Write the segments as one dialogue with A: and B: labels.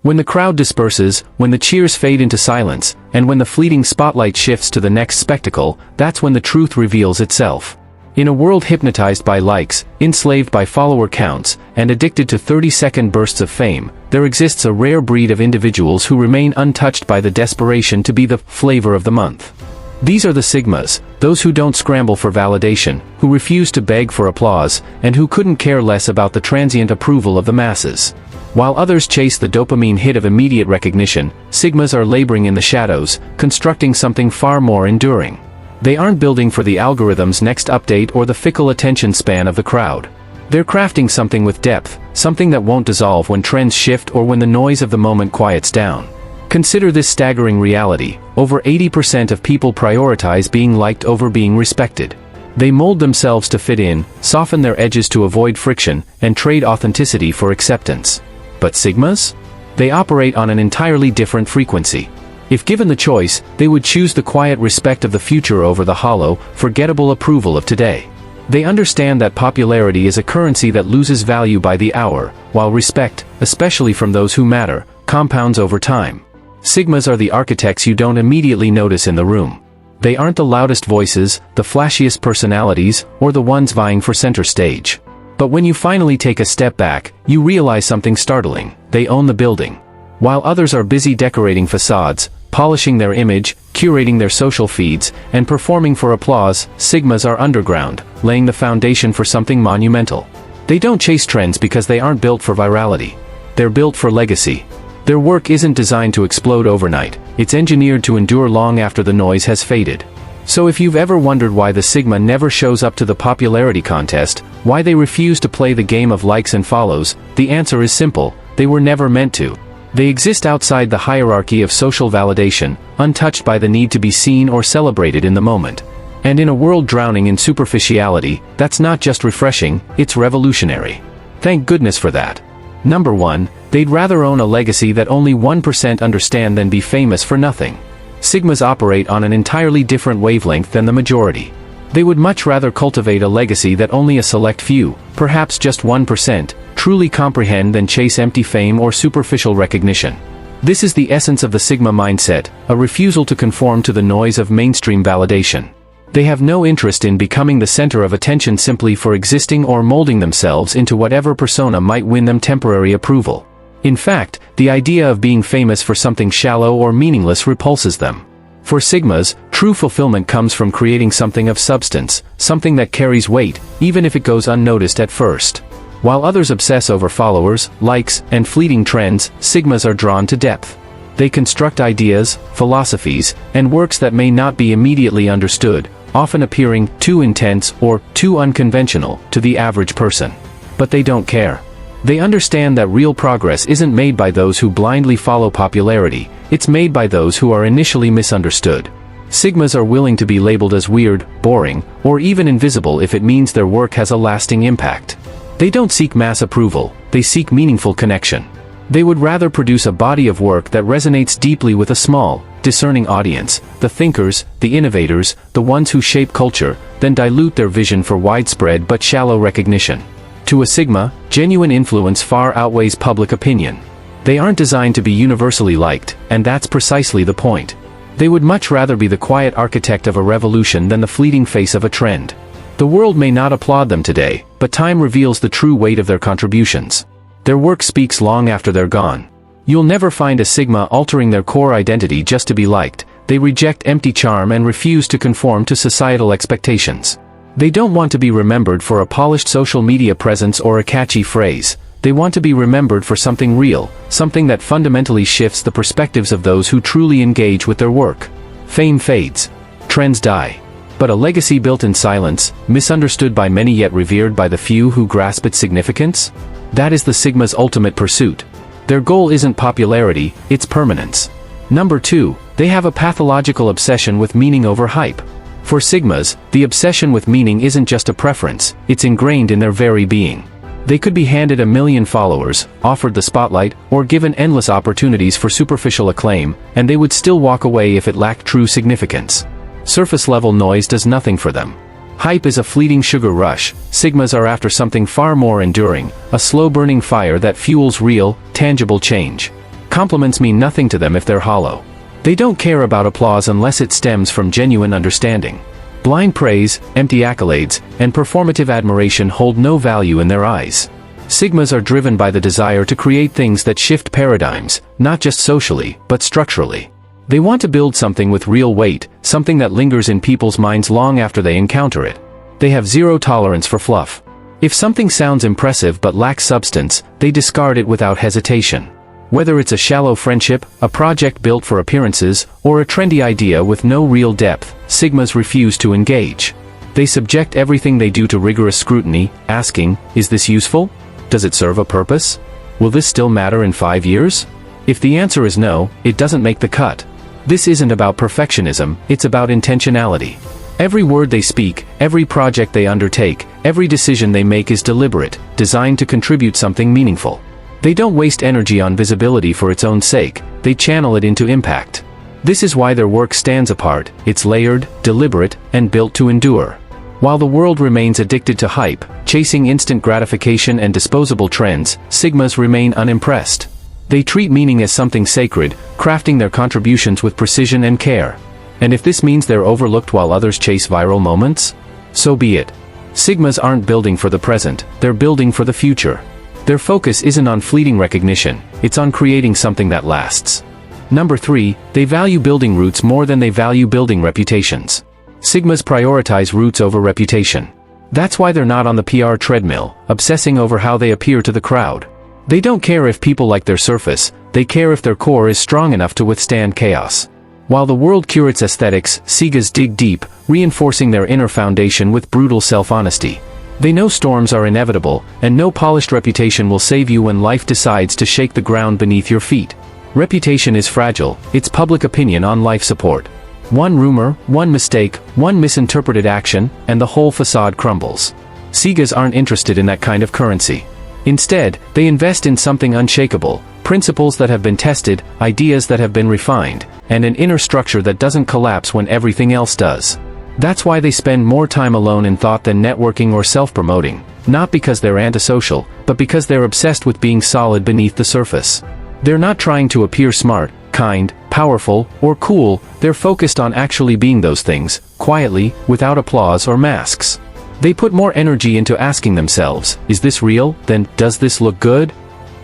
A: When the crowd disperses, when the cheers fade into silence, and when the fleeting spotlight shifts to the next spectacle, that's when the truth reveals itself. In a world hypnotized by likes, enslaved by follower counts, and addicted to 30-second bursts of fame, there exists a rare breed of individuals who remain untouched by the desperation to be the flavor of the month. These are the Sigmas, those who don't scramble for validation, who refuse to beg for applause, and who couldn't care less about the transient approval of the masses. While others chase the dopamine hit of immediate recognition, Sigmas are laboring in the shadows, constructing something far more enduring. They aren't building for the algorithm's next update or the fickle attention span of the crowd. They're crafting something with depth, something that won't dissolve when trends shift or when the noise of the moment quiets down. Consider this staggering reality: over 80% of people prioritize being liked over being respected. They mold themselves to fit in, soften their edges to avoid friction, and trade authenticity for acceptance. But Sigmas? They operate on an entirely different frequency. If given the choice, they would choose the quiet respect of the future over the hollow, forgettable approval of today. They understand that popularity is a currency that loses value by the hour, while respect, especially from those who matter, compounds over time. Sigmas are the architects you don't immediately notice in the room. They aren't the loudest voices, the flashiest personalities, or the ones vying for center stage. But when you finally take a step back, you realize something startling: they own the building. While others are busy decorating facades, polishing their image, curating their social feeds, and performing for applause, Sigmas are underground, laying the foundation for something monumental. They don't chase trends because they aren't built for virality. They're built for legacy. Their work isn't designed to explode overnight, it's engineered to endure long after the noise has faded. So if you've ever wondered why the Sigma never shows up to the popularity contest, why they refuse to play the game of likes and follows, the answer is simple: they were never meant to. They exist outside the hierarchy of social validation, untouched by the need to be seen or celebrated in the moment. And in a world drowning in superficiality, that's not just refreshing, it's revolutionary. Thank goodness for that. Number 1, they'd rather own a legacy that only 1% understand than be famous for nothing. Sigmas operate on an entirely different wavelength than the majority. They would much rather cultivate a legacy that only a select few, perhaps just 1%, truly comprehend than chase empty fame or superficial recognition. This is the essence of the Sigma mindset, a refusal to conform to the noise of mainstream validation. They have no interest in becoming the center of attention simply for existing or molding themselves into whatever persona might win them temporary approval. In fact, the idea of being famous for something shallow or meaningless repulses them. For Sigmas, true fulfillment comes from creating something of substance, something that carries weight, even if it goes unnoticed at first. While others obsess over followers, likes, and fleeting trends, Sigmas are drawn to depth. They construct ideas, philosophies, and works that may not be immediately understood, often appearing too intense or too unconventional to the average person. But they don't care. They understand that real progress isn't made by those who blindly follow popularity, it's made by those who are initially misunderstood. Sigmas are willing to be labeled as weird, boring, or even invisible if it means their work has a lasting impact. They don't seek mass approval, they seek meaningful connection. They would rather produce a body of work that resonates deeply with a small, discerning audience, the thinkers, the innovators, the ones who shape culture, than dilute their vision for widespread but shallow recognition. To a Sigma, genuine influence far outweighs public opinion. They aren't designed to be universally liked, and that's precisely the point. They would much rather be the quiet architect of a revolution than the fleeting face of a trend. The world may not applaud them today, but time reveals the true weight of their contributions. Their work speaks long after they're gone. You'll never find a Sigma altering their core identity just to be liked. They reject empty charm and refuse to conform to societal expectations. They don't want to be remembered for a polished social media presence or a catchy phrase. They want to be remembered for something real, something that fundamentally shifts the perspectives of those who truly engage with their work. Fame fades. Trends die. But a legacy built in silence, misunderstood by many yet revered by the few who grasp its significance? That is the Sigma's ultimate pursuit. Their goal isn't popularity, it's permanence. Number 2, they have a pathological obsession with meaning over hype. For Sigmas, the obsession with meaning isn't just a preference, it's ingrained in their very being. They could be handed 1 million followers, offered the spotlight, or given endless opportunities for superficial acclaim, and they would still walk away if it lacked true significance. Surface-level noise does nothing for them. Hype is a fleeting sugar rush. Sigmas are after something far more enduring, a slow-burning fire that fuels real, tangible change. Compliments mean nothing to them if they're hollow. They don't care about applause unless it stems from genuine understanding. Blind praise, empty accolades, and performative admiration hold no value in their eyes. Sigmas are driven by the desire to create things that shift paradigms, not just socially, but structurally. They want to build something with real weight, something that lingers in people's minds long after they encounter it. They have zero tolerance for fluff. If something sounds impressive but lacks substance, they discard it without hesitation. Whether it's a shallow friendship, a project built for appearances, or a trendy idea with no real depth, Sigmas refuse to engage. They subject everything they do to rigorous scrutiny, asking, is this useful? Does it serve a purpose? Will this still matter in 5 years? If the answer is no, it doesn't make the cut. This isn't about perfectionism, it's about intentionality. Every word they speak, every project they undertake, every decision they make is deliberate, designed to contribute something meaningful. They don't waste energy on visibility for its own sake, they channel it into impact. This is why their work stands apart, it's layered, deliberate, and built to endure. While the world remains addicted to hype, chasing instant gratification and disposable trends, Sigmas remain unimpressed. They treat meaning as something sacred, crafting their contributions with precision and care. And if this means they're overlooked while others chase viral moments, so be it. Sigmas aren't building for the present, they're building for the future. Their focus isn't on fleeting recognition, it's on creating something that lasts. Number 3, they value building roots more than they value building reputations. Sigmas prioritize roots over reputation. That's why they're not on the PR treadmill, obsessing over how they appear to the crowd. They don't care if people like their surface, they care if their core is strong enough to withstand chaos. While the world curates aesthetics, Sigmas dig deep, reinforcing their inner foundation with brutal self-honesty. They know storms are inevitable, and no polished reputation will save you when life decides to shake the ground beneath your feet. Reputation is fragile, it's public opinion on life support. One rumor, one mistake, one misinterpreted action, and the whole facade crumbles. Sigmas aren't interested in that kind of currency. Instead, they invest in something unshakable, principles that have been tested, ideas that have been refined, and an inner structure that doesn't collapse when everything else does. That's why they spend more time alone in thought than networking or self-promoting, not because they're antisocial, but because they're obsessed with being solid beneath the surface. They're not trying to appear smart, kind, powerful, or cool, they're focused on actually being those things, quietly, without applause or masks. They put more energy into asking themselves, is this real, than, does this look good?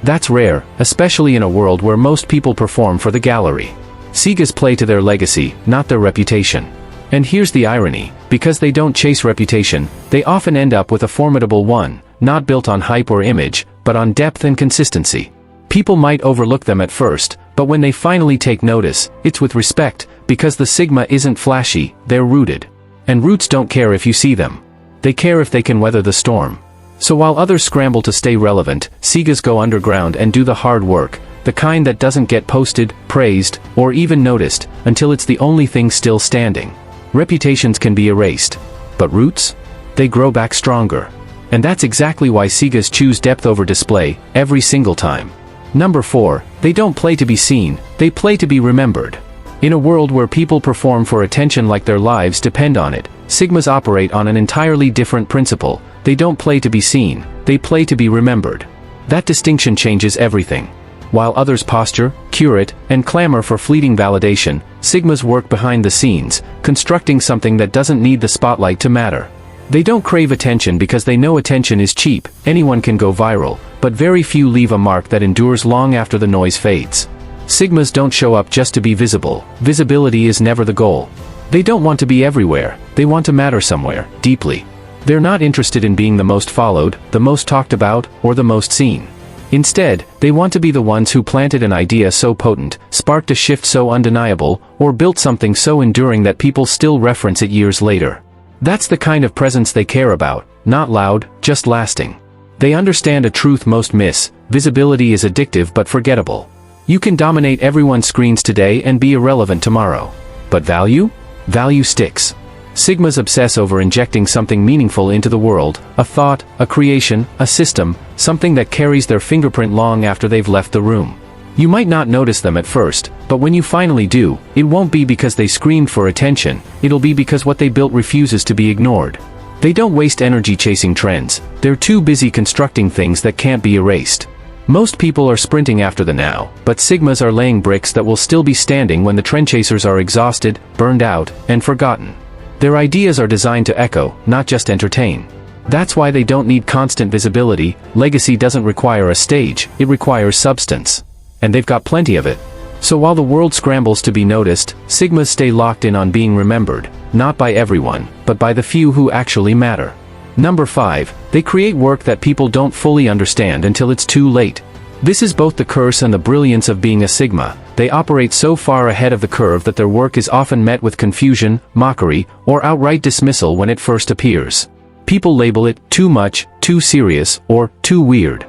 A: That's rare, especially in a world where most people perform for the gallery. Sigmas play to their legacy, not their reputation. And here's the irony, because they don't chase reputation, they often end up with a formidable one, not built on hype or image, but on depth and consistency. People might overlook them at first, but when they finally take notice, it's with respect, because the Sigma isn't flashy, they're rooted. And roots don't care if you see them. They care if they can weather the storm. So while others scramble to stay relevant, Sigmas go underground and do the hard work, the kind that doesn't get posted, praised, or even noticed, until it's the only thing still standing. Reputations can be erased. But roots? They grow back stronger. And that's exactly why Sigmas choose depth over display, every single time. Number 4, they don't play to be seen, they play to be remembered. In a world where people perform for attention like their lives depend on it, Sigmas operate on an entirely different principle. They don't play to be seen, they play to be remembered. That distinction changes everything. While others posture, curate, and clamor for fleeting validation, Sigmas work behind the scenes, constructing something that doesn't need the spotlight to matter. They don't crave attention because they know attention is cheap, anyone can go viral, but very few leave a mark that endures long after the noise fades. Sigmas don't show up just to be visible, visibility is never the goal. They don't want to be everywhere, they want to matter somewhere, deeply. They're not interested in being the most followed, the most talked about, or the most seen. Instead, they want to be the ones who planted an idea so potent, sparked a shift so undeniable, or built something so enduring that people still reference it years later. That's the kind of presence they care about, not loud, just lasting. They understand a truth most miss: visibility is addictive but forgettable. You can dominate everyone's screens today and be irrelevant tomorrow. But value? Value sticks. Sigmas obsess over injecting something meaningful into the world, a thought, a creation, a system, something that carries their fingerprint long after they've left the room. You might not notice them at first, but when you finally do, it won't be because they screamed for attention, it'll be because what they built refuses to be ignored. They don't waste energy chasing trends, they're too busy constructing things that can't be erased. Most people are sprinting after the now, but sigmas are laying bricks that will still be standing when the trend chasers are exhausted, burned out, and forgotten. Their ideas are designed to echo, not just entertain. That's why they don't need constant visibility. Legacy doesn't require a stage, it requires substance. And they've got plenty of it. So while the world scrambles to be noticed, sigmas stay locked in on being remembered, not by everyone, but by the few who actually matter. Number 5, they create work that people don't fully understand until it's too late. This is both the curse and the brilliance of being a sigma. They operate so far ahead of the curve that their work is often met with confusion, mockery, or outright dismissal when it first appears. People label it too much, too serious, or too weird.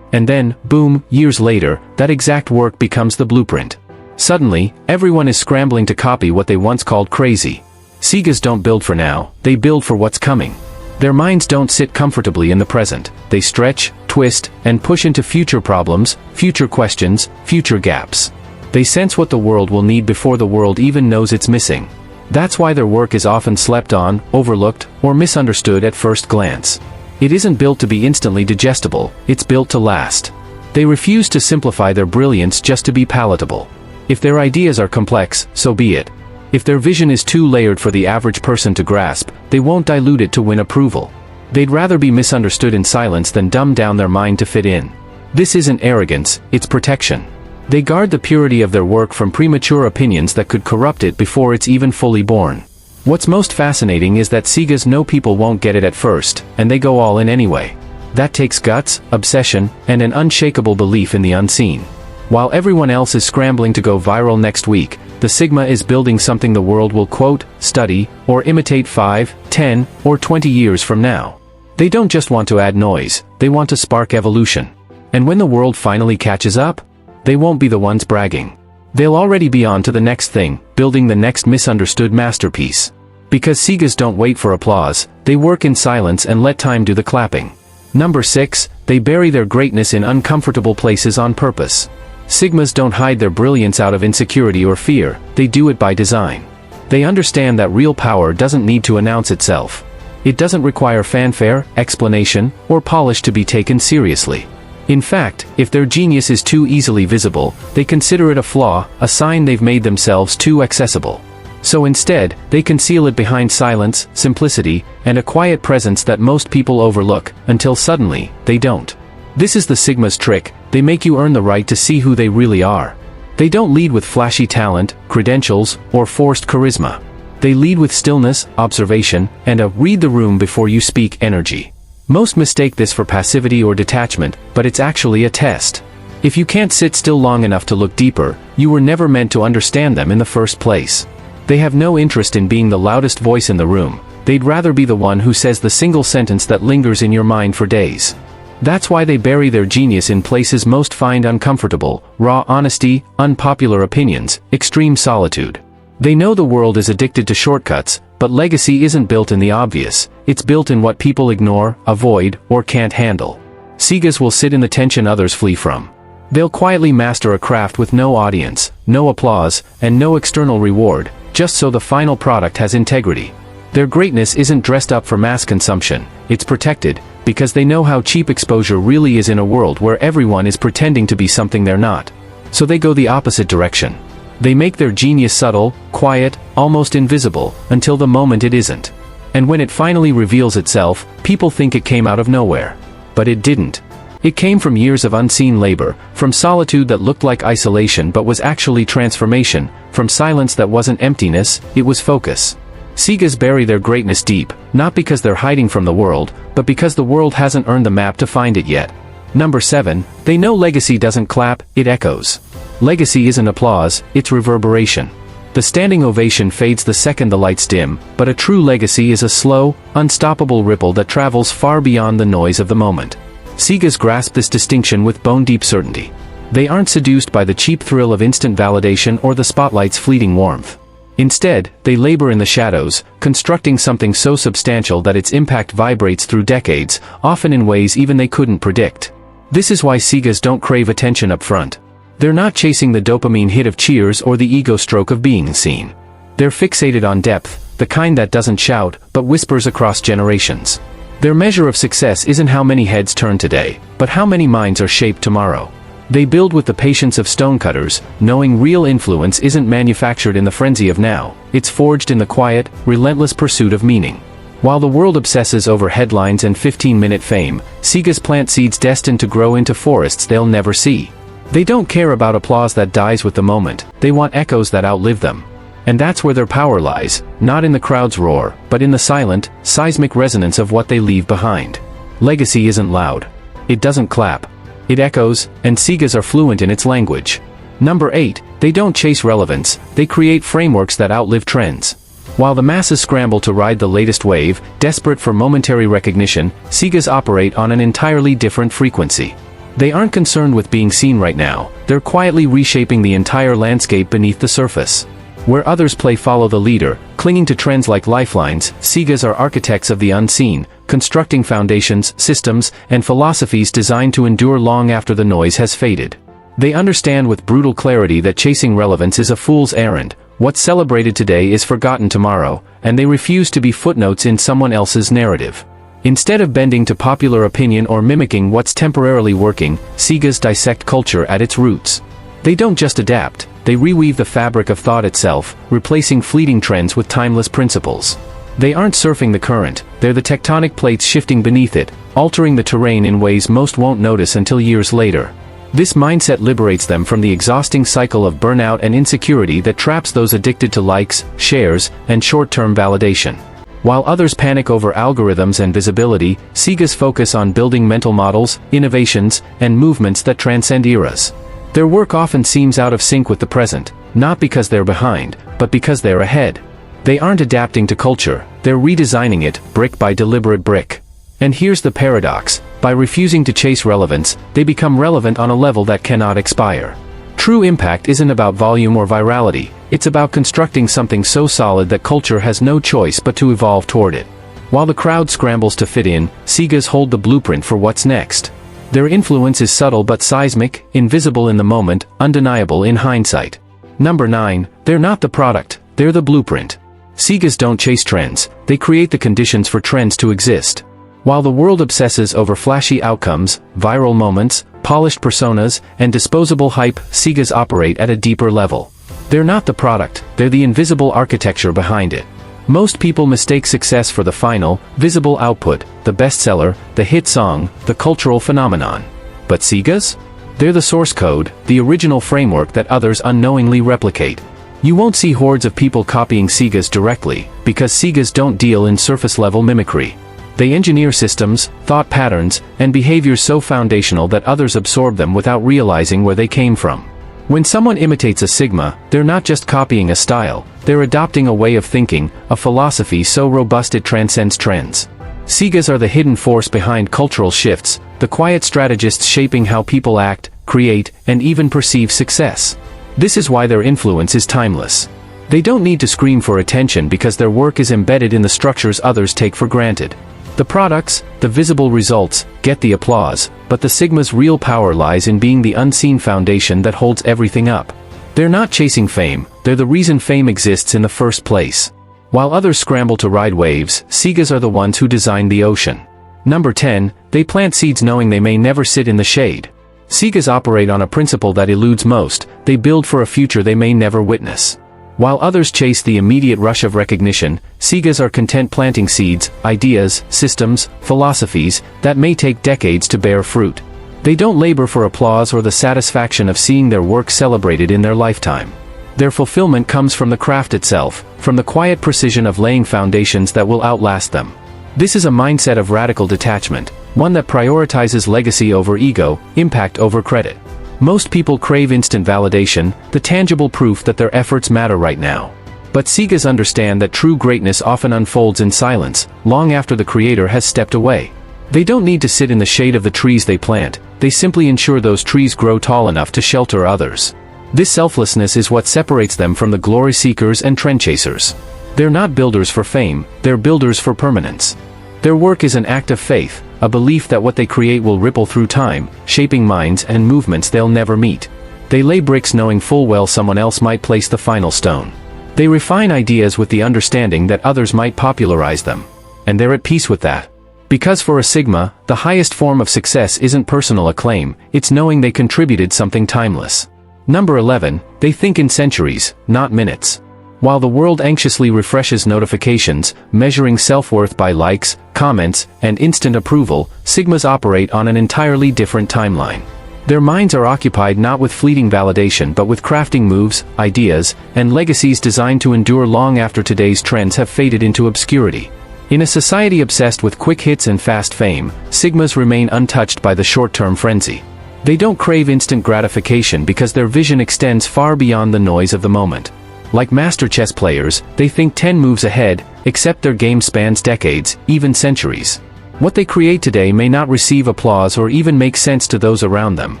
A: And then, boom, years later, that exact work becomes the blueprint. Suddenly, everyone is scrambling to copy what they once called crazy. Sigas don't build for now, they build for what's coming. Their minds don't sit comfortably in the present, they stretch, twist, and push into future problems, future questions, future gaps. They sense what the world will need before the world even knows it's missing. That's why their work is often slept on, overlooked, or misunderstood at first glance. It isn't built to be instantly digestible, it's built to last. They refuse to simplify their brilliance just to be palatable. If their ideas are complex, so be it. If their vision is too layered for the average person to grasp, they won't dilute it to win approval. They'd rather be misunderstood in silence than dumb down their mind to fit in. This isn't arrogance, it's protection. They guard the purity of their work from premature opinions that could corrupt it before it's even fully born. What's most fascinating is that sigas know people won't get it at first, and they go all in anyway. That takes guts, obsession, and an unshakable belief in the unseen. While everyone else is scrambling to go viral next week, the sigma is building something the world will quote, study, or imitate 5, 10, or 20 years from now. They don't just want to add noise, they want to spark evolution. And when the world finally catches up, they won't be the ones bragging. They'll already be on to the next thing, building the next misunderstood masterpiece. Because sigas don't wait for applause, they work in silence and let time do the clapping. Number 6, they bury their greatness in uncomfortable places on purpose. Sigmas don't hide their brilliance out of insecurity or fear, they do it by design. They understand that real power doesn't need to announce itself. It doesn't require fanfare, explanation, or polish to be taken seriously. In fact, if their genius is too easily visible, they consider it a flaw, a sign they've made themselves too accessible. So instead, they conceal it behind silence, simplicity, and a quiet presence that most people overlook, until suddenly, they don't. This is the Sigma's trick, they make you earn the right to see who they really are. They don't lead with flashy talent, credentials, or forced charisma. They lead with stillness, observation, and a read the room before you speak energy. Most mistake this for passivity or detachment, but it's actually a test. If you can't sit still long enough to look deeper, you were never meant to understand them in the first place. They have no interest in being the loudest voice in the room, they'd rather be the one who says the single sentence that lingers in your mind for days. That's why they bury their genius in places most find uncomfortable: raw honesty, unpopular opinions, extreme solitude. They know the world is addicted to shortcuts, but legacy isn't built in the obvious, it's built in what people ignore, avoid, or can't handle. Sigas will sit in the tension others flee from. They'll quietly master a craft with no audience, no applause, and no external reward, just so the final product has integrity. Their greatness isn't dressed up for mass consumption, it's protected, because they know how cheap exposure really is in a world where everyone is pretending to be something they're not. So they go the opposite direction. They make their genius subtle, quiet, almost invisible, until the moment it isn't. And when it finally reveals itself, people think it came out of nowhere. But it didn't. It came from years of unseen labor, from solitude that looked like isolation but was actually transformation, from silence that wasn't emptiness, it was focus. Sigas bury their greatness deep, not because they're hiding from the world, but because the world hasn't earned the map to find it yet. Number 7, they know legacy doesn't clap, it echoes. Legacy isn't applause, it's reverberation. The standing ovation fades the second the lights dim, but a true legacy is a slow, unstoppable ripple that travels far beyond the noise of the moment. Sigas grasp this distinction with bone-deep certainty. They aren't seduced by the cheap thrill of instant validation or the spotlight's fleeting warmth. Instead, they labor in the shadows, constructing something so substantial that its impact vibrates through decades, often in ways even they couldn't predict. This is why sigas don't crave attention up front. They're not chasing the dopamine hit of cheers or the ego stroke of being seen. They're fixated on depth, the kind that doesn't shout, but whispers across generations. Their measure of success isn't how many heads turn today, but how many minds are shaped tomorrow. They build with the patience of stonecutters, knowing real influence isn't manufactured in the frenzy of now, it's forged in the quiet, relentless pursuit of meaning. While the world obsesses over headlines and 15-minute fame, Sigas plant seeds destined to grow into forests they'll never see. They don't care about applause that dies with the moment, they want echoes that outlive them. And that's where their power lies, not in the crowd's roar, but in the silent, seismic resonance of what they leave behind. Legacy isn't loud. It doesn't clap. It echoes, and Sigas are fluent in its language. Number 8, they don't chase relevance, they create frameworks that outlive trends. While the masses scramble to ride the latest wave, desperate for momentary recognition, Sigas operate on an entirely different frequency. They aren't concerned with being seen right now, they're quietly reshaping the entire landscape beneath the surface. Where others play follow the leader, clinging to trends like lifelines, Sigas are architects of the unseen, constructing foundations, systems, and philosophies designed to endure long after the noise has faded. They understand with brutal clarity that chasing relevance is a fool's errand, what's celebrated today is forgotten tomorrow, and they refuse to be footnotes in someone else's narrative. Instead of bending to popular opinion or mimicking what's temporarily working, Sigas dissect culture at its roots. They don't just adapt, they reweave the fabric of thought itself, replacing fleeting trends with timeless principles. They aren't surfing the current, they're the tectonic plates shifting beneath it, altering the terrain in ways most won't notice until years later. This mindset liberates them from the exhausting cycle of burnout and insecurity that traps those addicted to likes, shares, and short-term validation. While others panic over algorithms and visibility, Sigas focus on building mental models, innovations, and movements that transcend eras. Their work often seems out of sync with the present, not because they're behind, but because they're ahead. They aren't adapting to culture, they're redesigning it, brick by deliberate brick. And here's the paradox, by refusing to chase relevance, they become relevant on a level that cannot expire. True impact isn't about volume or virality, it's about constructing something so solid that culture has no choice but to evolve toward it. While the crowd scrambles to fit in, Sigas hold the blueprint for what's next. Their influence is subtle but seismic, invisible in the moment, undeniable in hindsight. Number 9, they're not the product, they're the blueprint. Sigas don't chase trends, they create the conditions for trends to exist. While the world obsesses over flashy outcomes, viral moments, polished personas, and disposable hype, Sigas operate at a deeper level. They're not the product, they're the invisible architecture behind it. Most people mistake success for the final, visible output, the bestseller, the hit song, the cultural phenomenon. But Sigas? They're the source code, the original framework that others unknowingly replicate. You won't see hordes of people copying Sigas directly, because Sigas don't deal in surface-level mimicry. They engineer systems, thought patterns, and behaviors so foundational that others absorb them without realizing where they came from. When someone imitates a Sigma, they're not just copying a style, they're adopting a way of thinking, a philosophy so robust it transcends trends. Sigas are the hidden force behind cultural shifts, the quiet strategists shaping how people act, create, and even perceive success. This is why their influence is timeless. They don't need to scream for attention because their work is embedded in the structures others take for granted. The products, the visible results, get the applause, but the Sigma's real power lies in being the unseen foundation that holds everything up. They're not chasing fame, they're the reason fame exists in the first place. While others scramble to ride waves, Sigas are the ones who design the ocean. Number 10, they plant seeds knowing they may never sit in the shade. Sigas operate on a principle that eludes most, they build for a future they may never witness. While others chase the immediate rush of recognition, Sigas are content planting seeds, ideas, systems, philosophies, that may take decades to bear fruit. They don't labor for applause or the satisfaction of seeing their work celebrated in their lifetime. Their fulfillment comes from the craft itself, from the quiet precision of laying foundations that will outlast them. This is a mindset of radical detachment, one that prioritizes legacy over ego, impact over credit. Most people crave instant validation, the tangible proof that their efforts matter right now. But Sigas understand that true greatness often unfolds in silence, long after the creator has stepped away. They don't need to sit in the shade of the trees they plant, they simply ensure those trees grow tall enough to shelter others. This selflessness is what separates them from the glory seekers and trend chasers. They're not builders for fame, they're builders for permanence. Their work is an act of faith, a belief that what they create will ripple through time, shaping minds and movements they'll never meet. They lay bricks knowing full well someone else might place the final stone. They refine ideas with the understanding that others might popularize them. And they're at peace with that. Because for a Sigma, the highest form of success isn't personal acclaim, it's knowing they contributed something timeless. Number 11, they think in centuries, not minutes. While the world anxiously refreshes notifications, measuring self-worth by likes, comments, and instant approval, Sigmas operate on an entirely different timeline. Their minds are occupied not with fleeting validation but with crafting moves, ideas, and legacies designed to endure long after today's trends have faded into obscurity. In a society obsessed with quick hits and fast fame, Sigmas remain untouched by the short-term frenzy. They don't crave instant gratification because their vision extends far beyond the noise of the moment. Like master chess players, they think 10 moves ahead, except their game spans decades, even centuries. What they create today may not receive applause or even make sense to those around them,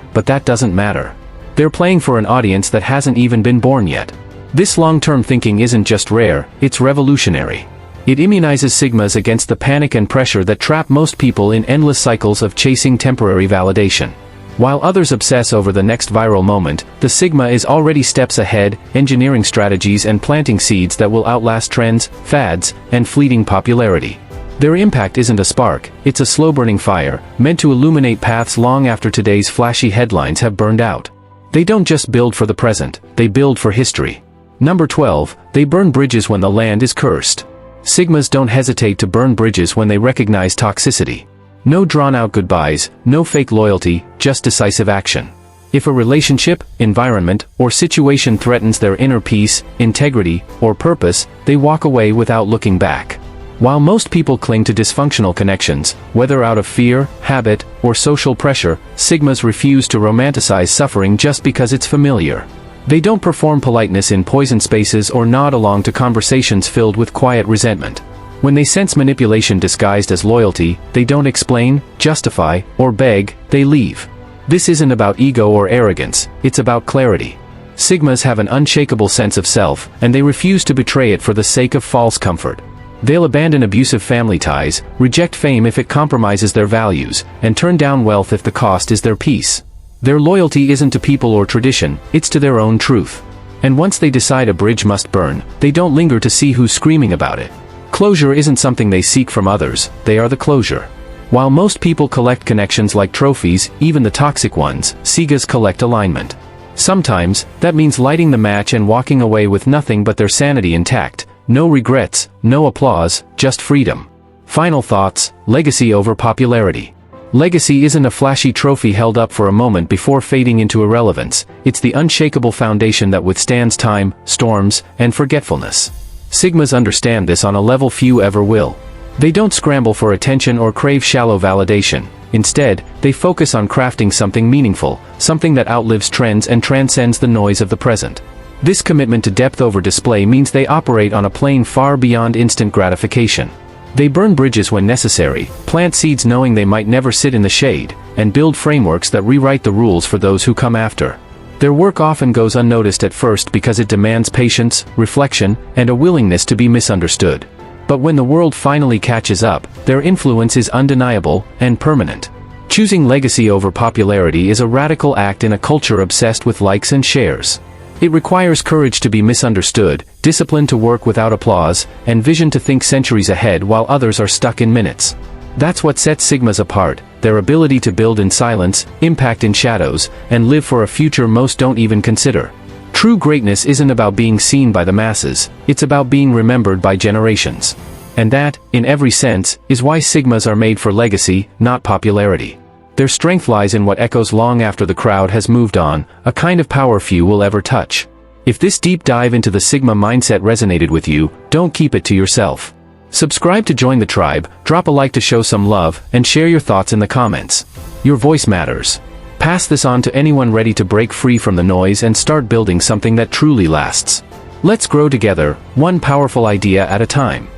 A: but that doesn't matter. They're playing for an audience that hasn't even been born yet. This long-term thinking isn't just rare, it's revolutionary. It immunizes Sigmas against the panic and pressure that trap most people in endless cycles of chasing temporary validation. While others obsess over the next viral moment, the Sigma is already steps ahead, engineering strategies and planting seeds that will outlast trends, fads, and fleeting popularity. Their impact isn't a spark, it's a slow-burning fire, meant to illuminate paths long after today's flashy headlines have burned out. They don't just build for the present, they build for history. Number 12, they burn bridges when the land is cursed. Sigmas don't hesitate to burn bridges when they recognize toxicity. No drawn-out goodbyes, no fake loyalty, just decisive action. If a relationship, environment, or situation threatens their inner peace, integrity, or purpose, they walk away without looking back. While most people cling to dysfunctional connections, whether out of fear, habit, or social pressure, Sigmas refuse to romanticize suffering just because it's familiar. They don't perform politeness in poisoned spaces or nod along to conversations filled with quiet resentment. When they sense manipulation disguised as loyalty, they don't explain, justify, or beg, they leave. This isn't about ego or arrogance, it's about clarity. Sigmas have an unshakable sense of self, and they refuse to betray it for the sake of false comfort. They'll abandon abusive family ties, reject fame if it compromises their values, and turn down wealth if the cost is their peace. Their loyalty isn't to people or tradition, it's to their own truth. And once they decide a bridge must burn, they don't linger to see who's screaming about it. Closure isn't something they seek from others, they are the closure. While most people collect connections like trophies, even the toxic ones, Sigas collect alignment. Sometimes, that means lighting the match and walking away with nothing but their sanity intact. No regrets, no applause, just freedom. Final thoughts, legacy over popularity. Legacy isn't a flashy trophy held up for a moment before fading into irrelevance, it's the unshakable foundation that withstands time, storms, and forgetfulness. Sigmas understand this on a level few ever will. They don't scramble for attention or crave shallow validation. Instead, they focus on crafting something meaningful, something that outlives trends and transcends the noise of the present. This commitment to depth over display means they operate on a plane far beyond instant gratification. They burn bridges when necessary, plant seeds knowing they might never sit in the shade, and build frameworks that rewrite the rules for those who come after. Their work often goes unnoticed at first because it demands patience, reflection, and a willingness to be misunderstood. But when the world finally catches up, their influence is undeniable and permanent. Choosing legacy over popularity is a radical act in a culture obsessed with likes and shares. It requires courage to be misunderstood, discipline to work without applause, and vision to think centuries ahead while others are stuck in minutes. That's what sets Sigmas apart, their ability to build in silence, impact in shadows, and live for a future most don't even consider. True greatness isn't about being seen by the masses, it's about being remembered by generations. And that, in every sense, is why Sigmas are made for legacy, not popularity. Their strength lies in what echoes long after the crowd has moved on, a kind of power few will ever touch. If this deep dive into the Sigma mindset resonated with you, don't keep it to yourself. Subscribe to join the tribe, drop a like to show some love, and share your thoughts in the comments. Your voice matters. Pass this on to anyone ready to break free from the noise and start building something that truly lasts. Let's grow together, one powerful idea at a time.